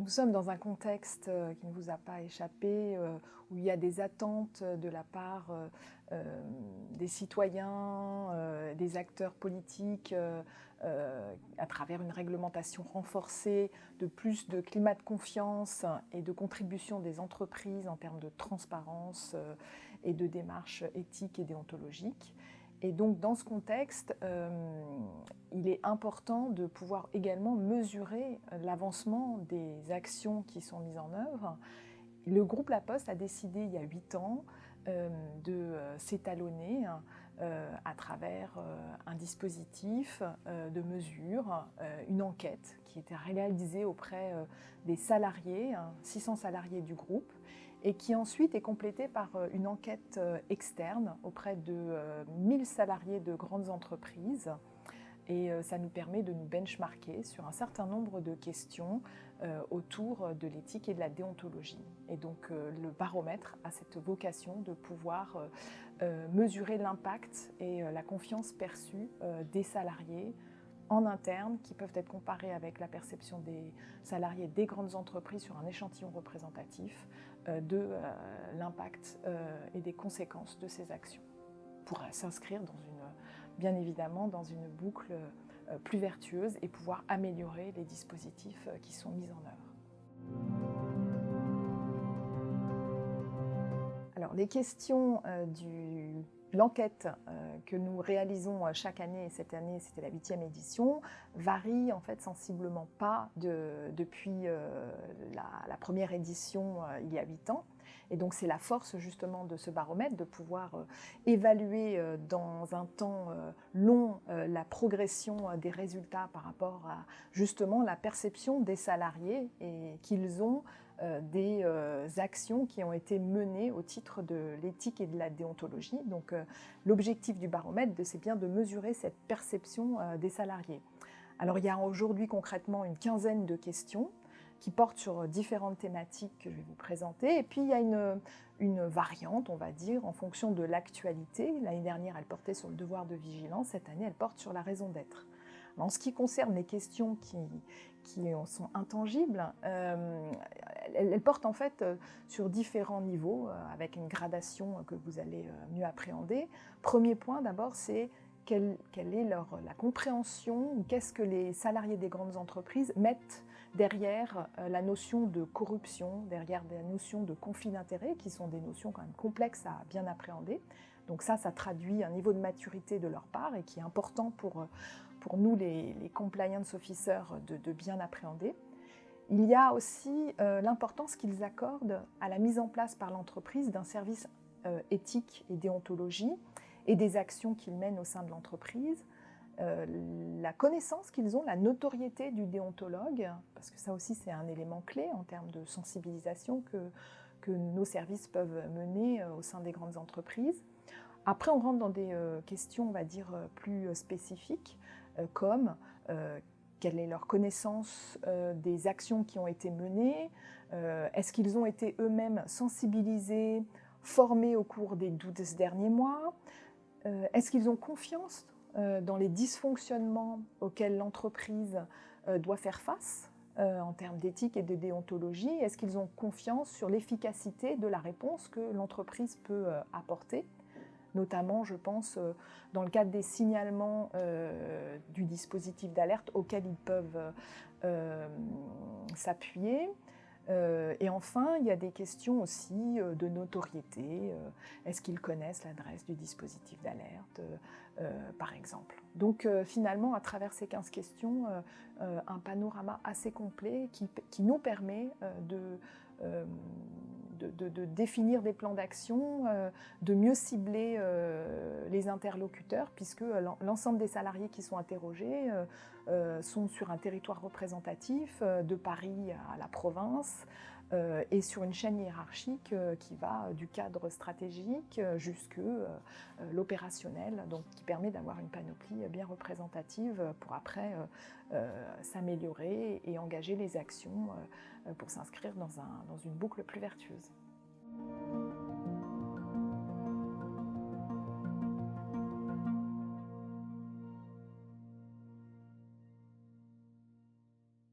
Nous sommes dans un contexte qui ne vous a pas échappé, où il y a des attentes de la part des citoyens, des acteurs politiques, à travers une réglementation renforcée, de plus de climat de confiance et de contribution des entreprises en termes de transparence et de démarches éthiques et déontologiques. Et donc, dans ce contexte, il est important de pouvoir également mesurer l'avancement des actions qui sont mises en œuvre. Le groupe La Poste a décidé, il y a 8 ans, de s'étalonner à travers un dispositif de mesure, une enquête qui était réalisée auprès des salariés, 600 salariés du groupe, et qui ensuite est complétée par une enquête externe auprès de 1000 salariés de grandes entreprises. Et ça nous permet de nous benchmarker sur un certain nombre de questions autour de l'éthique et de la déontologie. Et donc le baromètre a cette vocation de pouvoir mesurer l'impact et la confiance perçue des salariés en interne, qui peuvent être comparés avec la perception des salariés des grandes entreprises sur un échantillon représentatif de l'impact et des conséquences de ces actions, pour s'inscrire bien évidemment dans une boucle plus vertueuse et pouvoir améliorer les dispositifs qui sont mis en œuvre. Alors, les questions de l'enquête que nous réalisons chaque année, et cette année c'était la 8e édition, varient en fait sensiblement pas depuis la première édition il y a 8 ans. Et donc c'est la force justement de ce baromètre, de pouvoir évaluer dans un temps long la progression des résultats par rapport à justement la perception des salariés et qu'ils ont des actions qui ont été menées au titre de l'éthique et de la déontologie. Donc l'objectif du baromètre, c'est bien de mesurer cette perception des salariés. Alors il y a aujourd'hui concrètement une quinzaine de questions qui portent sur différentes thématiques que je vais vous présenter. Et puis il y a une variante, on va dire, en fonction de l'actualité. L'année dernière, elle portait sur le devoir de vigilance. Cette année, elle porte sur la raison d'être. En ce qui concerne les questions qui sont intangibles, elles portent en fait sur différents niveaux, avec une gradation que vous allez mieux appréhender. Premier point d'abord, c'est quelle est la compréhension, ou qu'est-ce que les salariés des grandes entreprises mettent derrière la notion de corruption, derrière la notion de conflit d'intérêts, qui sont des notions quand même complexes à bien appréhender. Donc ça traduit un niveau de maturité de leur part et qui est important pour nous, les compliance officers, de bien appréhender. Il y a aussi l'importance qu'ils accordent à la mise en place par l'entreprise d'un service éthique et déontologie et des actions qu'ils mènent au sein de l'entreprise. La connaissance qu'ils ont, la notoriété du déontologue, parce que ça aussi c'est un élément clé en termes de sensibilisation que nos services peuvent mener au sein des grandes entreprises. Après, on rentre dans des questions, on va dire, plus spécifiques, comme quelle est leur connaissance des actions qui ont été menées, est-ce qu'ils ont été eux-mêmes sensibilisés, formés au cours des 12 derniers mois, est-ce qu'ils ont confiance dans les dysfonctionnements auxquels l'entreprise doit faire face en termes d'éthique et de déontologie, est-ce qu'ils ont confiance sur l'efficacité de la réponse que l'entreprise peut apporter, notamment, je pense, dans le cadre des signalements du dispositif d'alerte auquel ils peuvent s'appuyer. Et enfin, il y a des questions aussi de notoriété. Est-ce qu'ils connaissent l'adresse du dispositif d'alerte, par exemple. Donc finalement, à travers ces 15 questions, un panorama assez complet qui nous permet de définir des plans d'action, de mieux cibler les interlocuteurs, puisque l'ensemble des salariés qui sont interrogés sont sur un territoire représentatif, de Paris à la province, et sur une chaîne hiérarchique qui va du cadre stratégique jusqu'à l'opérationnel, donc qui permet d'avoir une panoplie bien représentative pour après s'améliorer et engager les actions pour s'inscrire dans une boucle plus vertueuse.